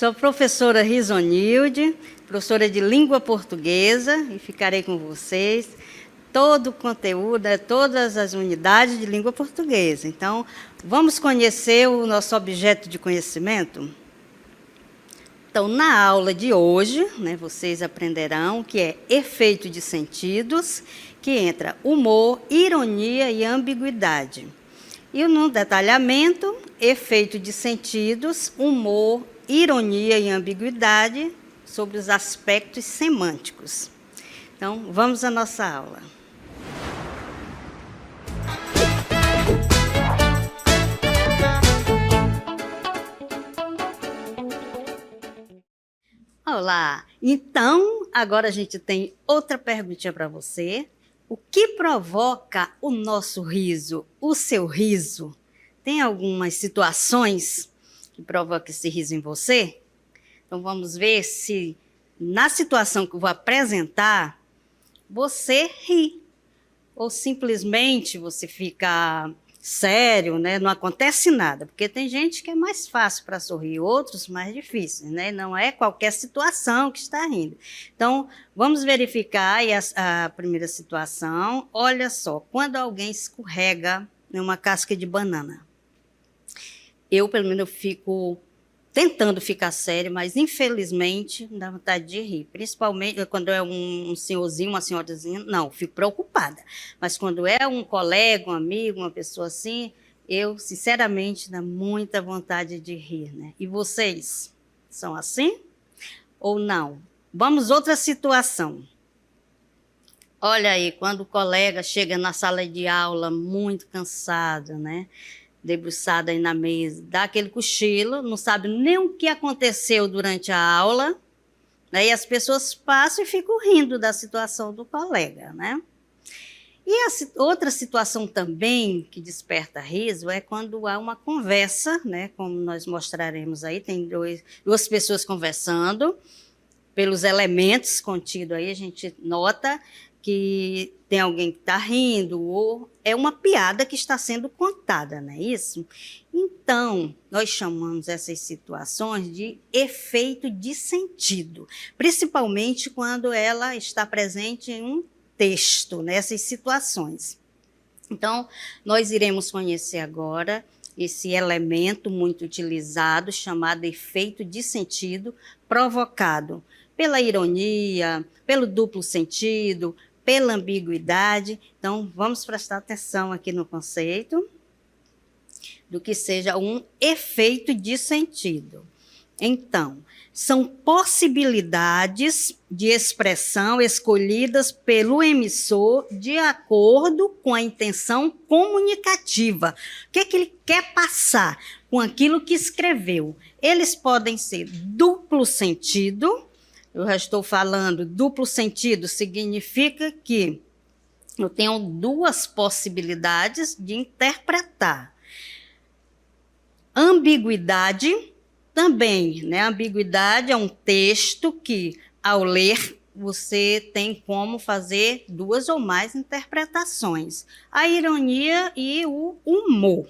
Sou professora Risonilde, professora de língua portuguesa, e ficarei com vocês todo o conteúdo, todas as unidades de língua portuguesa. Então, vamos conhecer o nosso objeto de conhecimento? Então, na aula de hoje, vocês aprenderão o que é efeito de sentidos, que entra humor, ironia e ambiguidade. E no detalhamento, efeito de sentidos, humor, ironia e ambiguidade sobre os aspectos semânticos. Então, vamos à nossa aula. Olá! Então, agora a gente tem outra perguntinha para você. O que provoca o nosso riso, o seu riso? Tem algumas situações que provocam esse riso em você? Então, vamos ver se na situação que eu vou apresentar, você ri. Ou simplesmente você fica sério, não acontece nada. Porque tem gente que é mais fácil para sorrir, outros mais difíceis, Não é qualquer situação que está rindo. Então, vamos verificar aí a primeira situação. Olha só, quando alguém escorrega em uma casca de banana. Eu, pelo menos, eu fico tentando ficar sério, mas infelizmente dá vontade de rir. Principalmente quando é um senhorzinho, uma senhorazinha, não, fico preocupada. Mas quando é um colega, um amigo, uma pessoa assim, eu, sinceramente, dá muita vontade de rir, E vocês são assim ou não? Vamos outra situação. Olha aí, quando o colega chega na sala de aula muito cansado, debruçada aí na mesa, dá aquele cochilo, não sabe nem o que aconteceu durante a aula, e as pessoas passam e ficam rindo da situação do colega, E outra situação também que desperta riso é quando há uma conversa, como nós mostraremos aí, tem duas pessoas conversando, pelos elementos contidos aí, a gente nota que tem alguém que está rindo, ou é uma piada que está sendo contada, não é isso? Então, nós chamamos essas situações de efeito de sentido, principalmente quando ela está presente em um texto, nessas situações. Então, nós iremos conhecer agora esse elemento muito utilizado, chamado efeito de sentido, provocado pela ironia, pelo duplo sentido, pela ambiguidade. Então, vamos prestar atenção aqui no conceito do que seja um efeito de sentido. Então, são possibilidades de expressão escolhidas pelo emissor de acordo com a intenção comunicativa. O que é que ele quer passar com aquilo que escreveu? Eles podem ser duplo sentido. Eu já estou falando, duplo sentido significa que eu tenho duas possibilidades de interpretar. Ambiguidade também, Ambiguidade é um texto que, ao ler, você tem como fazer duas ou mais interpretações. A ironia e o humor.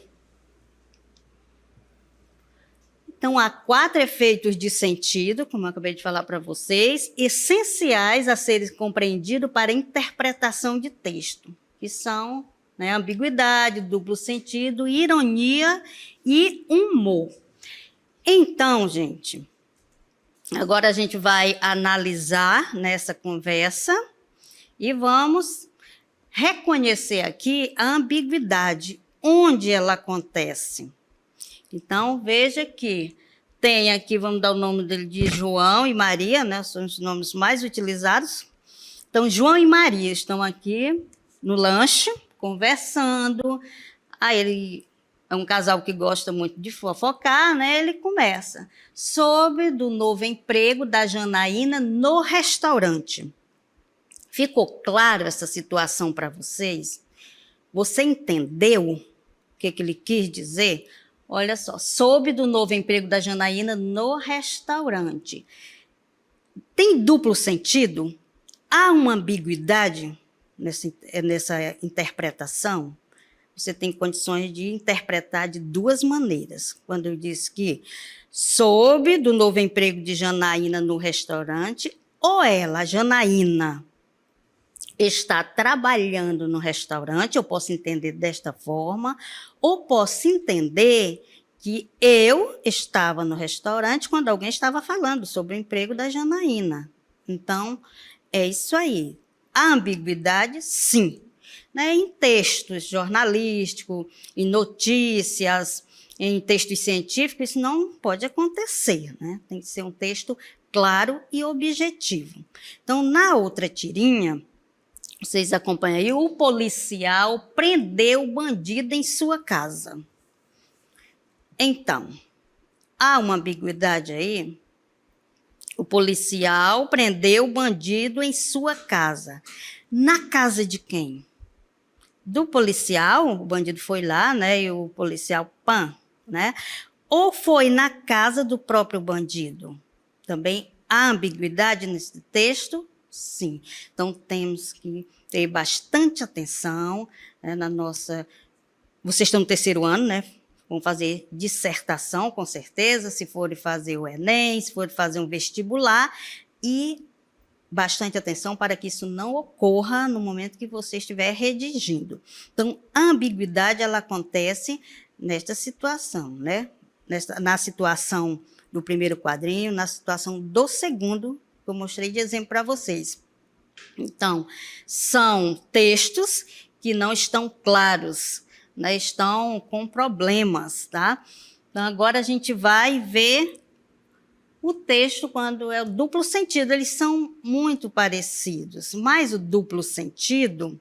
Então, há 4 efeitos de sentido, como eu acabei de falar para vocês, essenciais a serem compreendidos para a interpretação de texto, que são ambiguidade, duplo sentido, ironia e humor. Então, gente, agora a gente vai analisar nessa conversa e vamos reconhecer aqui a ambiguidade, onde ela acontece. Então, veja que tem aqui, vamos dar o nome dele de João e Maria, são os nomes mais utilizados. Então, João e Maria estão aqui no lanche, conversando. Aí ele é um casal que gosta muito de fofocar, Ele começa. Sobre do novo emprego da Janaína no restaurante. Ficou claro essa situação para vocês? Você entendeu o que ele quis dizer? Olha só, soube do novo emprego da Janaína no restaurante. Tem duplo sentido? Há uma ambiguidade nessa interpretação? você tem condições de interpretar de duas maneiras. Quando eu disse que soube do novo emprego de Janaína no restaurante, ou ela, Janaína, está trabalhando no restaurante, eu posso entender desta forma, ou posso entender que eu estava no restaurante quando alguém estava falando sobre o emprego da Janaína. Então, é isso aí. A ambiguidade, sim. Né? Em textos jornalísticos, em notícias, em textos científicos, isso não pode acontecer. Né? Tem que ser um texto claro e objetivo. Então, na outra tirinha, vocês acompanham aí, o policial prendeu o bandido em sua casa. Então, há uma ambiguidade aí. O policial prendeu o bandido em sua casa. Na casa de quem? Do policial, o bandido foi lá, né? E o policial, né? Ou foi na casa do próprio bandido? Também há ambiguidade nesse texto? Sim. Então, temos que ter bastante atenção, né, na nossa... Vocês estão no terceiro ano, né? Vão fazer dissertação, com certeza, se forem fazer o Enem, se forem fazer um vestibular, e bastante atenção para que isso não ocorra no momento que você estiver redigindo. Então, a ambiguidade, ela acontece nesta situação, né? Na situação do primeiro quadrinho, na situação do segundo, que eu mostrei de exemplo para vocês. Então, são textos que não estão claros, né, estão com problemas, tá? Então, agora a gente vai ver o texto quando é o duplo sentido. Eles são muito parecidos, mas o duplo sentido,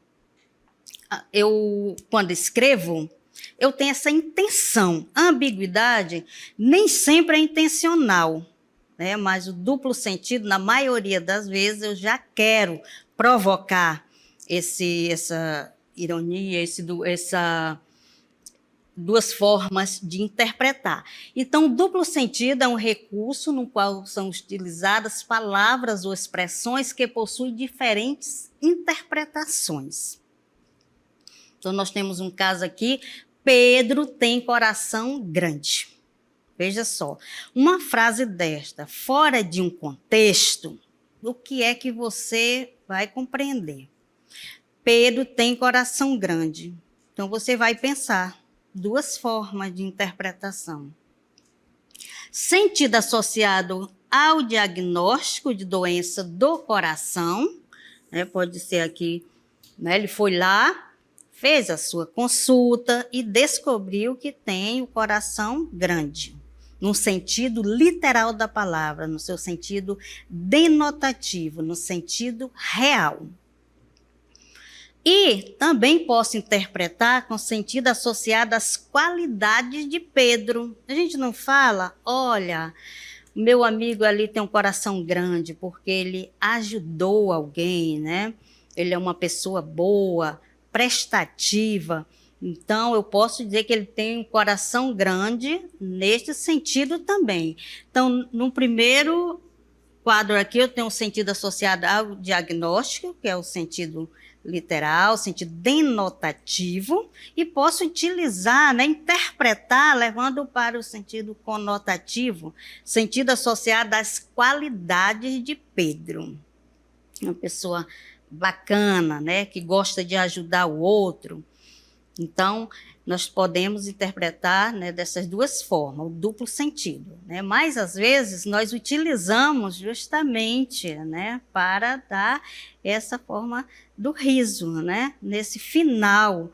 eu, quando escrevo, eu tenho essa intenção. A ambiguidade nem sempre é intencional, né? Mas o duplo sentido, na maioria das vezes, eu já quero provocar essa ironia, essa duas formas de interpretar. Então, duplo sentido é um recurso no qual são utilizadas palavras ou expressões que possuem diferentes interpretações. Então, nós temos um caso aqui, Pedro tem coração grande. Veja só, uma frase desta, fora de um contexto, o que é que você vai compreender? Pedro tem coração grande. Então, você vai pensar duas formas de interpretação. Sentido associado ao diagnóstico de doença do coração, né, pode ser aqui, né, ele foi lá, fez a sua consulta e descobriu que tem o coração grande, no sentido literal da palavra, no seu sentido denotativo, no sentido real. E também posso interpretar com sentido associado às qualidades de Pedro. A gente não fala, olha, meu amigo ali tem um coração grande porque ele ajudou alguém, né? Ele é uma pessoa boa, prestativa. Então, eu posso dizer que ele tem um coração grande neste sentido também. Então, no primeiro quadro aqui, eu tenho um sentido associado ao diagnóstico, que é o sentido literal, sentido denotativo, e posso utilizar, né, interpretar, levando para o sentido conotativo, sentido associado às qualidades de Pedro. Uma pessoa bacana, né, que gosta de ajudar o outro. Então, nós podemos interpretar, né, dessas duas formas, o duplo sentido, né? Mas, às vezes, nós utilizamos justamente, né, para dar essa forma do riso, né, nesse final.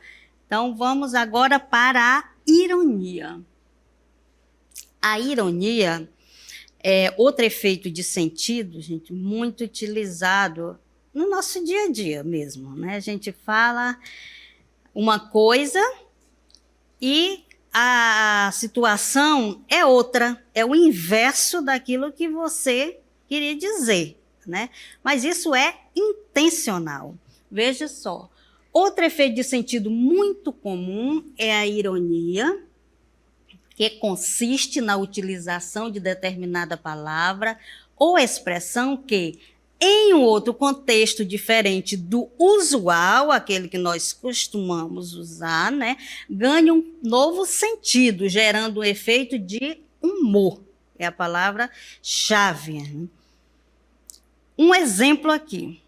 Então, vamos agora para a ironia. A ironia é outro efeito de sentido, gente, muito utilizado no nosso dia a dia mesmo, né? A gente fala uma coisa e a situação é outra, é o inverso daquilo que você queria dizer, né? Mas isso é intencional. Veja só, outro efeito de sentido muito comum é a ironia, que consiste na utilização de determinada palavra ou expressão que em um outro contexto diferente do usual, aquele que nós costumamos usar, né, ganha um novo sentido, gerando um efeito de humor. É a palavra-chave. Né? Um exemplo aqui.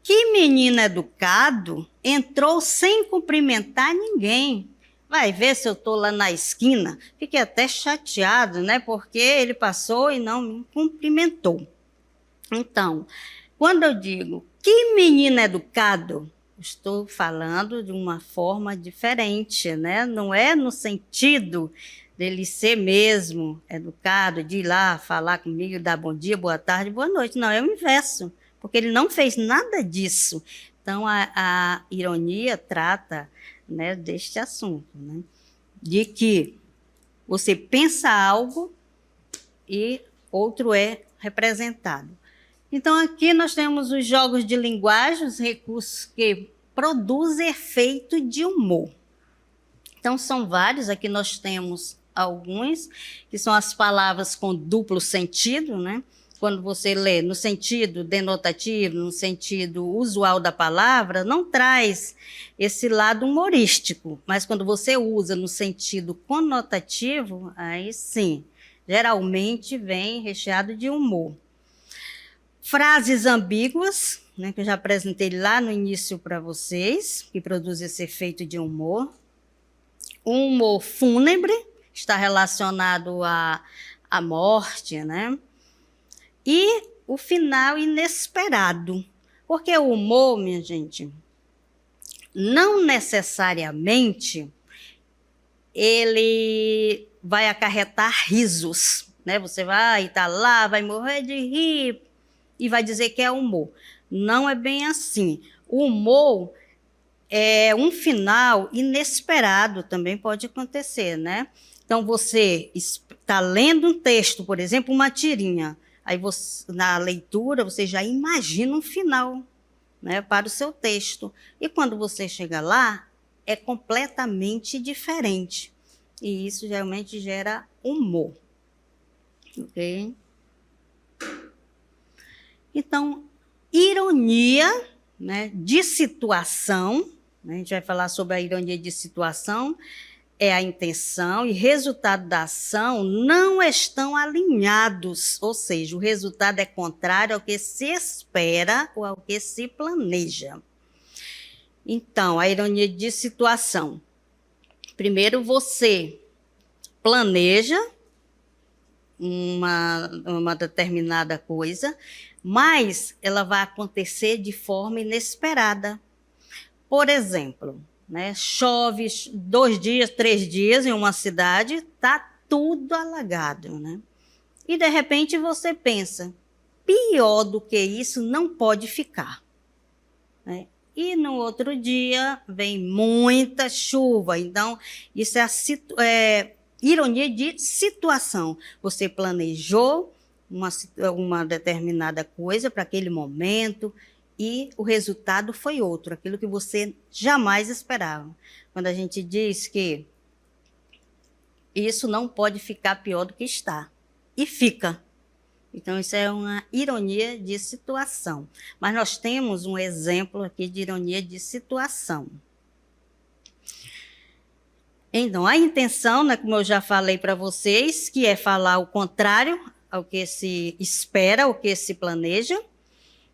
Que menino educado entrou sem cumprimentar ninguém. Vai ver se eu estou lá na esquina. Fiquei até chateado, né? Porque ele passou e não me cumprimentou. Então, quando eu digo que menino educado, estou falando de uma forma diferente, né? Não é no sentido dele ser mesmo educado, de ir lá falar comigo, dar bom dia, boa tarde, boa noite. Não, é o inverso, porque ele não fez nada disso. Então, a ironia trata, né, deste assunto, né? De que você pensa algo e outro é representado. Então, aqui nós temos os jogos de linguagem, os recursos que produzem efeito de humor. Então, são vários, aqui nós temos alguns, que são as palavras com duplo sentido, né? Quando você lê no sentido denotativo, no sentido usual da palavra, não traz esse lado humorístico, mas quando você usa no sentido conotativo, aí sim, geralmente vem recheado de humor. Frases ambíguas, né, que eu já apresentei lá no início para vocês, que produz esse efeito de humor. Um humor fúnebre, está relacionado à morte, né? E o final inesperado. Porque o humor, minha gente, não necessariamente ele vai acarretar risos, né? Você vai estar lá, vai morrer de rir, e vai dizer que é humor. Não é bem assim. O humor é um final inesperado, também pode acontecer, né? Então, você está lendo um texto, por exemplo, uma tirinha, aí você, na leitura você já imagina um final, né, para o seu texto. E quando você chega lá, é completamente diferente. E isso geralmente gera humor. Ok? Então, ironia, né, de situação, né, a gente vai falar sobre a ironia de situação, é a intenção e resultado da ação não estão alinhados, ou seja, o resultado é contrário ao que se espera ou ao que se planeja. Então, a ironia de situação. Primeiro, você planeja uma determinada coisa, mas ela vai acontecer de forma inesperada. Por exemplo, né, chove 2 dias, 3 dias em uma cidade, está tudo alagado, né? E de repente você pensa, pior do que isso não pode ficar, né? E no outro dia vem muita chuva. Então, isso é ironia de situação. Você planejou uma determinada coisa para aquele momento e o resultado foi outro, aquilo que você jamais esperava. Quando a gente diz que isso não pode ficar pior do que está, e fica. Então, isso é uma ironia de situação. Mas nós temos um exemplo aqui de ironia de situação. Então, a intenção, né, como eu já falei para vocês, que é falar o contrário ao que se espera, ao que se planeja.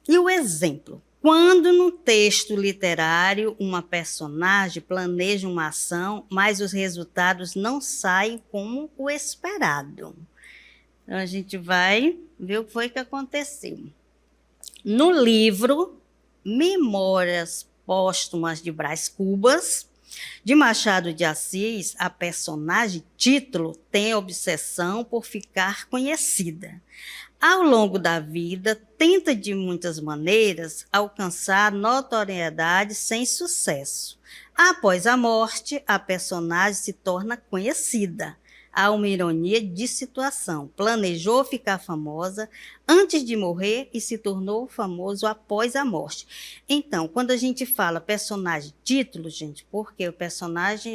E o exemplo. Quando no texto literário uma personagem planeja uma ação, mas os resultados não saem como o esperado. Então, a gente vai ver o que foi que aconteceu. No livro Memórias Póstumas de Brás Cubas, de Machado de Assis, a personagem título tem obsessão por ficar conhecida. Ao longo da vida, tenta de muitas maneiras alcançar notoriedade sem sucesso. Após a morte, a personagem se torna conhecida. Há uma ironia de situação. Planejou ficar famosa antes de morrer e se tornou famoso após a morte. Então, quando a gente fala personagem título, gente, porque o personagem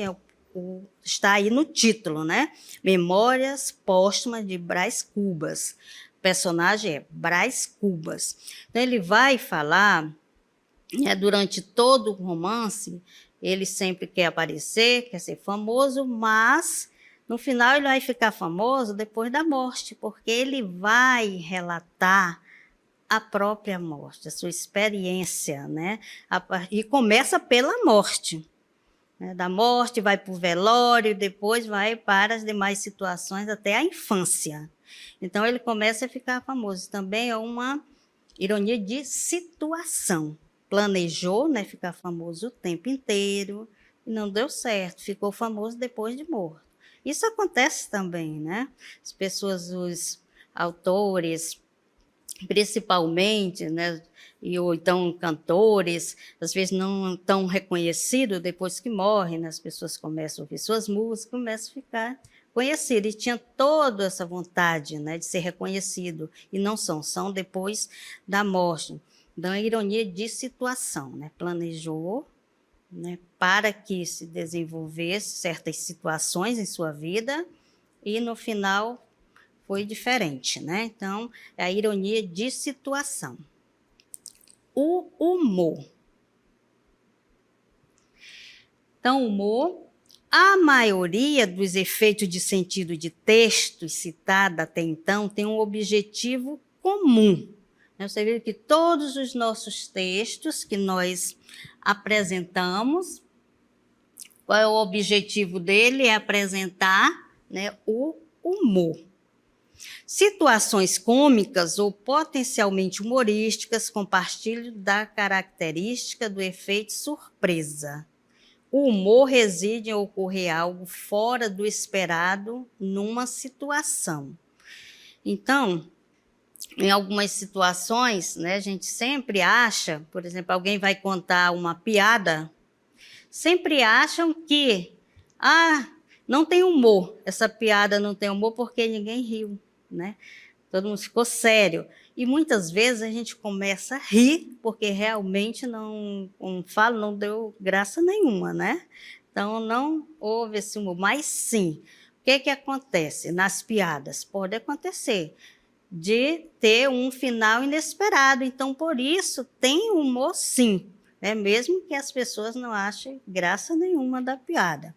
está aí no título, né? Memórias Póstumas de Brás Cubas. personagem é Brás Cubas. Então, ele vai falar, durante todo o romance, ele sempre quer aparecer, quer ser famoso, mas no final ele vai ficar famoso depois da morte, porque ele vai relatar a própria morte, a sua experiência, né? E começa pela morte. Da morte, vai para o velório, depois vai para as demais situações, até a infância. Então, ele começa a ficar famoso. Também é uma ironia de situação. Planejou, né, ficar famoso o tempo inteiro, e não deu certo, ficou famoso depois de morto. Isso acontece também, né? As pessoas, os autores, principalmente, né, ou então cantores, às vezes não tão reconhecidos, depois que morrem, né, as pessoas começam a ouvir suas músicas, começam a ficar conhecidos, e tinha toda essa vontade, né, de ser reconhecido, e não são depois da morte. Então, a ironia de situação, né, planejou, né, para que se desenvolvesse certas situações em sua vida, e no final foi diferente, né? Então, é a ironia de situação. O humor. Então, o humor, a maioria dos efeitos de sentido de textos citados até então tem um objetivo comum. Você vê que todos os nossos textos que nós apresentamos, qual é o objetivo dele? É apresentar, né, o humor. Situações cômicas ou potencialmente humorísticas compartilham da característica do efeito surpresa. O humor reside em ocorrer algo fora do esperado numa situação. Então, em algumas situações, né, a gente sempre acha, por exemplo, alguém vai contar uma piada, sempre acham que não tem humor, essa piada não tem humor porque ninguém riu, né? Todo mundo ficou sério. E muitas vezes a gente começa a rir, porque realmente não, como falo, não deu graça nenhuma, né? Então, não houve esse humor. Mas sim, o que acontece nas piadas? Pode acontecer de ter um final inesperado. Então, por isso, tem humor sim, né? Mesmo que as pessoas não achem graça nenhuma da piada.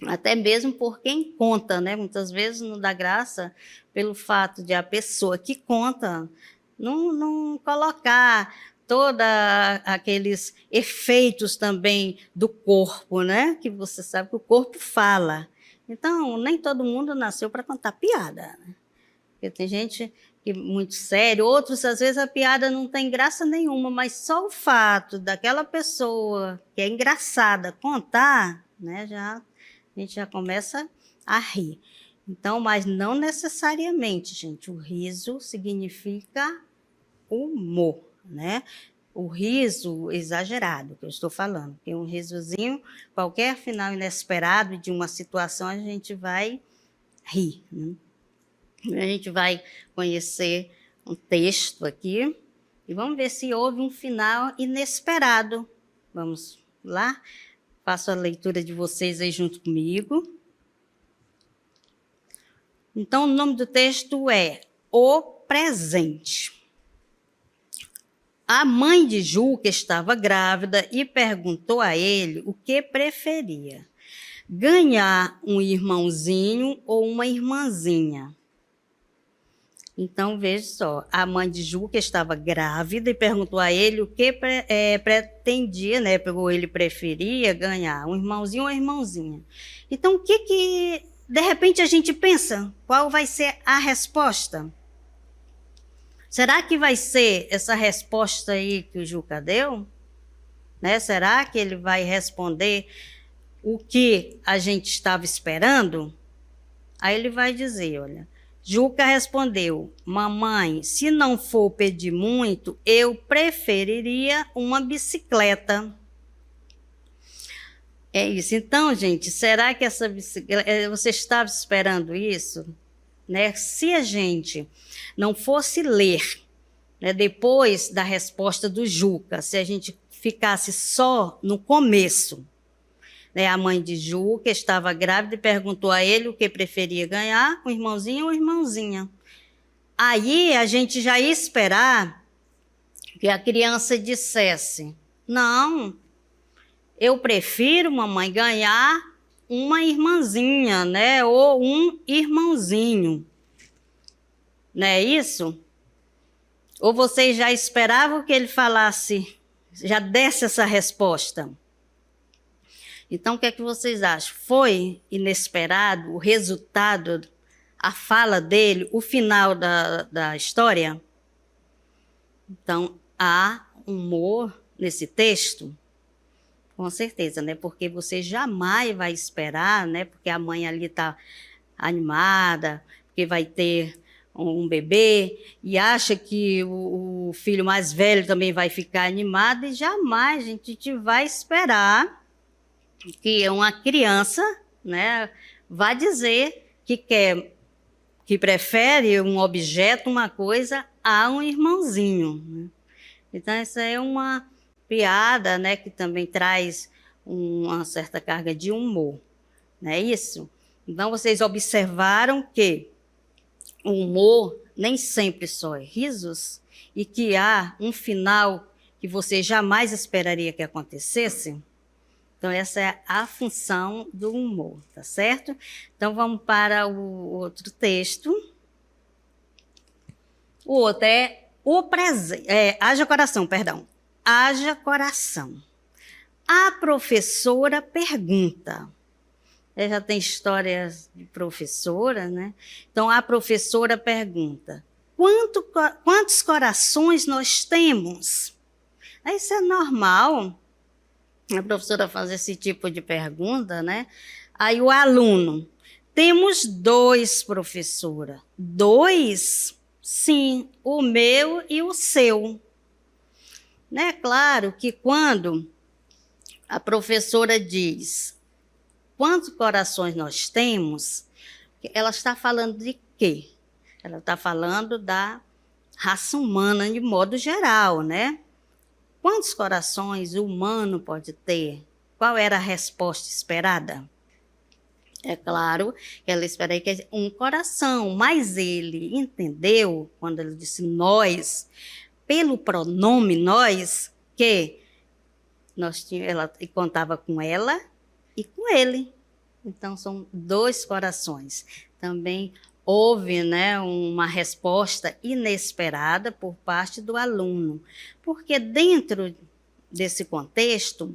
Até mesmo por quem conta, né? Muitas vezes não dá graça pelo fato de a pessoa que conta não colocar todos aqueles efeitos também do corpo, né? Que você sabe que o corpo fala. Então, nem todo mundo nasceu para contar piada, né? Porque tem gente que muito sério, outros às vezes a piada não tem graça nenhuma, mas só o fato daquela pessoa que é engraçada contar, né, a gente já começa a rir. Então, mas não necessariamente, gente, o riso significa humor, né? O riso exagerado, que eu estou falando, porque um risozinho, qualquer final inesperado de uma situação, a gente vai rir, né? A gente vai conhecer um texto aqui e vamos ver se houve um final inesperado. Vamos lá? Faço a leitura de vocês aí junto comigo. Então, o nome do texto é O Presente. A mãe de Juca estava grávida e perguntou a ele o que preferia: ganhar um irmãozinho ou uma irmãzinha. Então, veja só, a mãe de Juca estava grávida e perguntou a ele o que pretendia, né, ou ele preferia ganhar, um irmãozinho ou uma irmãzinha. Então, o que de repente a gente pensa? Qual vai ser a resposta? Será que vai ser essa resposta aí que o Juca deu? Né? Será que ele vai responder o que a gente estava esperando? Aí ele vai dizer, olha... Juca respondeu: mamãe, se não for pedir muito, eu preferiria uma bicicleta. É isso. Então, gente, será que essa bicicleta... Você estava esperando isso? Né? Se a gente não fosse ler, né, depois da resposta do Juca, se a gente ficasse só no começo, a mãe de Juca estava grávida e perguntou a ele o que preferia ganhar, um irmãozinho ou irmãzinha. Aí a gente já ia esperar que a criança dissesse: não, eu prefiro, mamãe, ganhar uma irmãzinha, né? Ou um irmãozinho. Não é isso? Ou vocês já esperavam que ele falasse, já desse essa resposta? Então, o que é que vocês acham? Foi inesperado o resultado, a fala dele, o final da história? Então, há humor nesse texto? Com certeza, né? Porque você jamais vai esperar, né? Porque a mãe ali está animada, porque vai ter um bebê, e acha que o filho mais velho também vai ficar animado, e jamais a gente vai esperar que uma criança, né, vá dizer que prefere um objeto, uma coisa, a um irmãozinho, né? Então, essa é uma piada, né, que também traz uma certa carga de humor, não é isso? Então, vocês observaram que o humor nem sempre só é risos e que há um final que você jamais esperaria que acontecesse? Então, essa é a função do humor, tá certo? Então, vamos para o outro texto. O outro é o presente. Haja coração, perdão. Haja coração. A professora pergunta. Já tem histórias de professora, né? Então, a professora pergunta: quantos corações nós temos? Isso é normal, a professora faz esse tipo de pergunta, né? Aí o aluno: temos 2, professora. 2? Sim, o meu e o seu. Né? Claro que quando a professora diz quantos corações nós temos, ela está falando de quê? Ela está falando da raça humana de modo geral, né? Quantos corações o humano pode ter? Qual era a resposta esperada? É claro que ela espera que um coração, mas ele entendeu, quando ele disse nós, pelo pronome nós, que ela contava com ela e com ele. Então, são 2 corações. Também houve, né, uma resposta inesperada por parte do aluno, porque dentro desse contexto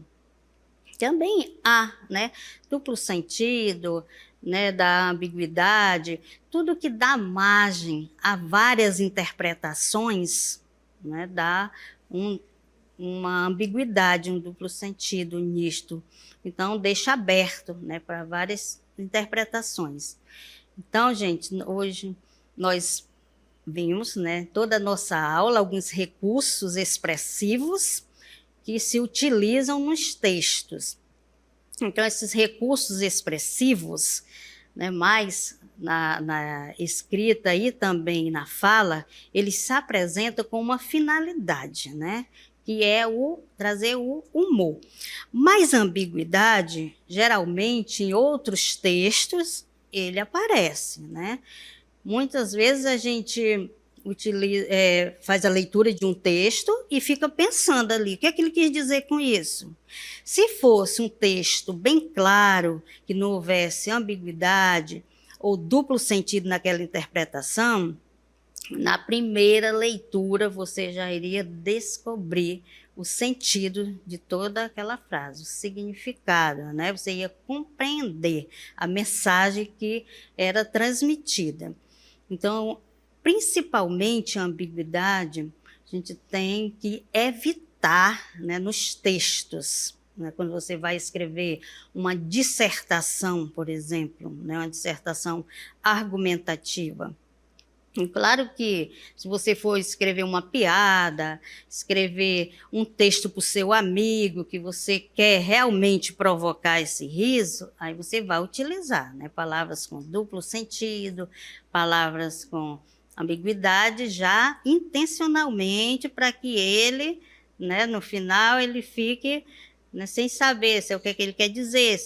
também há, né, duplo sentido, né, da ambiguidade, tudo que dá margem a várias interpretações, né, dá uma ambiguidade, um duplo sentido nisto. Então, deixa aberto, né, para várias interpretações. Então, gente, hoje nós vimos, né, toda a nossa aula, alguns recursos expressivos que se utilizam nos textos. Então, esses recursos expressivos, né, mais na escrita e também na fala, eles se apresentam com uma finalidade, né, que é trazer o humor. Mas a ambiguidade, geralmente, em outros textos, ele aparece, né? Muitas vezes a gente faz a leitura de um texto e fica pensando ali, o que é que ele quis dizer com isso? Se fosse um texto bem claro, que não houvesse ambiguidade ou duplo sentido naquela interpretação, na primeira leitura você já iria descobrir o sentido de toda aquela frase, o significado, né? Você ia compreender a mensagem que era transmitida. Então, principalmente a ambiguidade, a gente tem que evitar, né, nos textos. Né, quando você vai escrever uma dissertação, por exemplo, né, uma dissertação argumentativa. E claro que se você for escrever uma piada, escrever um texto para o seu amigo, que você quer realmente provocar esse riso, aí você vai utilizar, né, palavras com duplo sentido, palavras com ambiguidade, já intencionalmente, para que ele, né, no final, ele fique, né, sem saber se é o que ele quer dizer,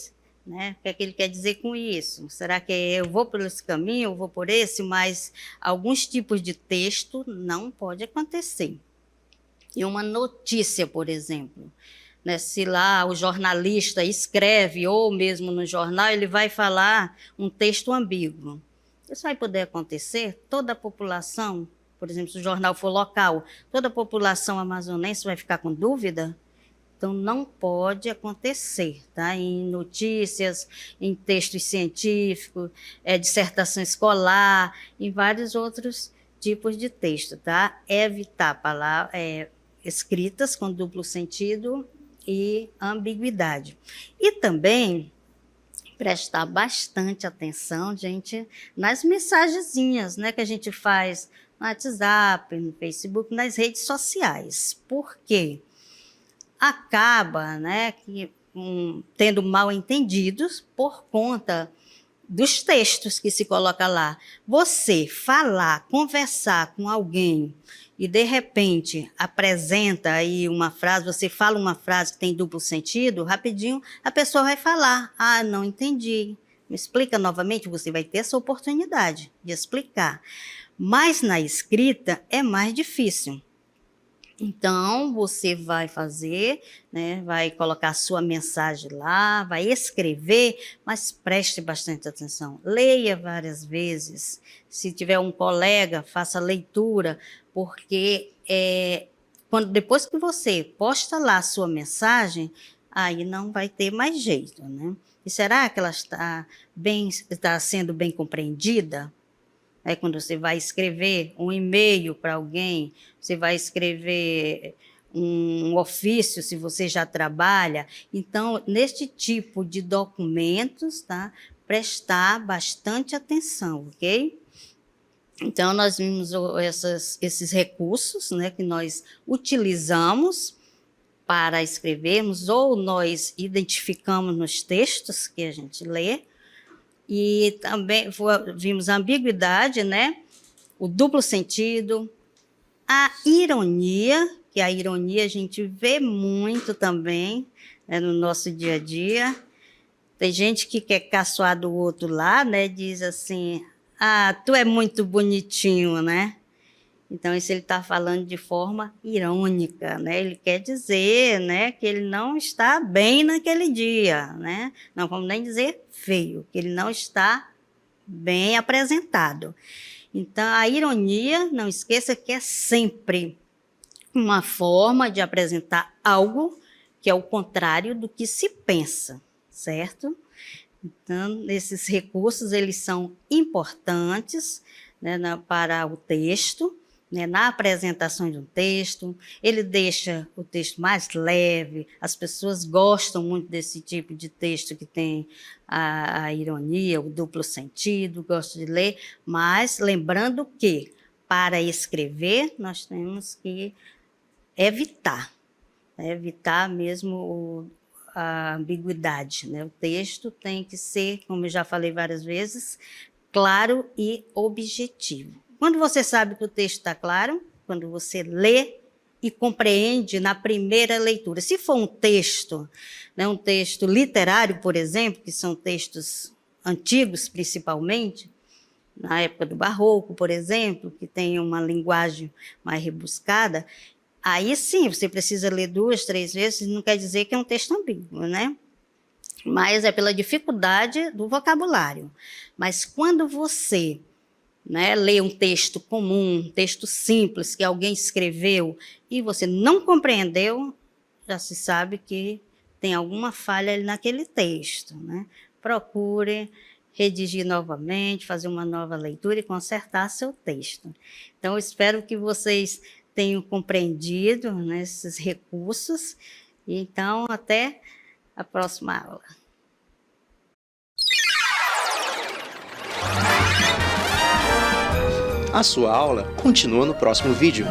né? O que é que ele quer dizer com isso? Será que eu vou por esse caminho, eu vou por esse, mas alguns tipos de texto não pode acontecer. E uma notícia, por exemplo, né? Se lá o jornalista escreve, ou mesmo no jornal, ele vai falar um texto ambíguo. Isso vai poder acontecer? Toda a população, por exemplo, se o jornal for local, toda a população amazonense vai ficar com dúvida? Então, não pode acontecer, tá? Em notícias, em textos científicos, dissertação escolar, em vários outros tipos de texto, tá? Evitar palavras escritas com duplo sentido e ambiguidade. E também prestar bastante atenção, gente, nas mensagenzinhas, né, que a gente faz no WhatsApp, no Facebook, nas redes sociais. Por quê? Acaba, né, tendo mal entendidos por conta dos textos que se coloca lá. Você falar, conversar com alguém e de repente apresenta aí uma frase, você fala uma frase que tem duplo sentido, rapidinho a pessoa vai falar: ah, não entendi, me explica novamente. Você vai ter essa oportunidade de explicar, mas na escrita é mais difícil. Então, você vai fazer, né, vai colocar a sua mensagem lá, vai escrever, mas preste bastante atenção. Leia várias vezes. Se tiver um colega, faça leitura, porque depois que você posta lá a sua mensagem, aí não vai ter mais jeito, né? E será que ela está sendo bem compreendida? Quando você vai escrever um e-mail para alguém, você vai escrever um ofício, se você já trabalha. Então, neste tipo de documentos, tá? Prestar bastante atenção, ok? Então, nós vimos esses recursos, né, que nós utilizamos para escrevermos, ou nós identificamos nos textos que a gente lê. E também vimos a ambiguidade, né? O duplo sentido, a ironia, que a ironia a gente vê muito também, né, no nosso dia a dia. Tem gente que quer caçoar do outro lá, né? Diz assim: ah, tu é muito bonitinho, né? Então, isso ele está falando de forma irônica, né? Ele quer dizer, né, que ele não está bem naquele dia, né? Não vamos nem dizer feio, que ele não está bem apresentado. Então, a ironia, não esqueça que é sempre uma forma de apresentar algo que é o contrário do que se pensa, certo? Então, esses recursos, eles são importantes, né, para o texto, né, na apresentação de um texto. Ele deixa o texto mais leve, as pessoas gostam muito desse tipo de texto que tem a ironia, o duplo sentido, gostam de ler, mas lembrando que, para escrever, nós temos que evitar mesmo a ambiguidade, né? O texto tem que ser, como eu já falei várias vezes, claro e objetivo. Quando você sabe que o texto está claro, quando você lê e compreende na primeira leitura. Se for um texto, né, um texto literário, por exemplo, que são textos antigos principalmente, na época do Barroco, por exemplo, que tem uma linguagem mais rebuscada, aí sim, você precisa ler 2, 3 vezes, não quer dizer que é um texto ambíguo, né? Mas é pela dificuldade do vocabulário. Mas quando você, né, lê um texto comum, um texto simples que alguém escreveu e você não compreendeu, já se sabe que tem alguma falha ali naquele texto, né? Procure redigir novamente, fazer uma nova leitura e consertar seu texto. Então, eu espero que vocês tenham compreendido, né, esses recursos. Então, até a próxima aula. A sua aula continua no próximo vídeo.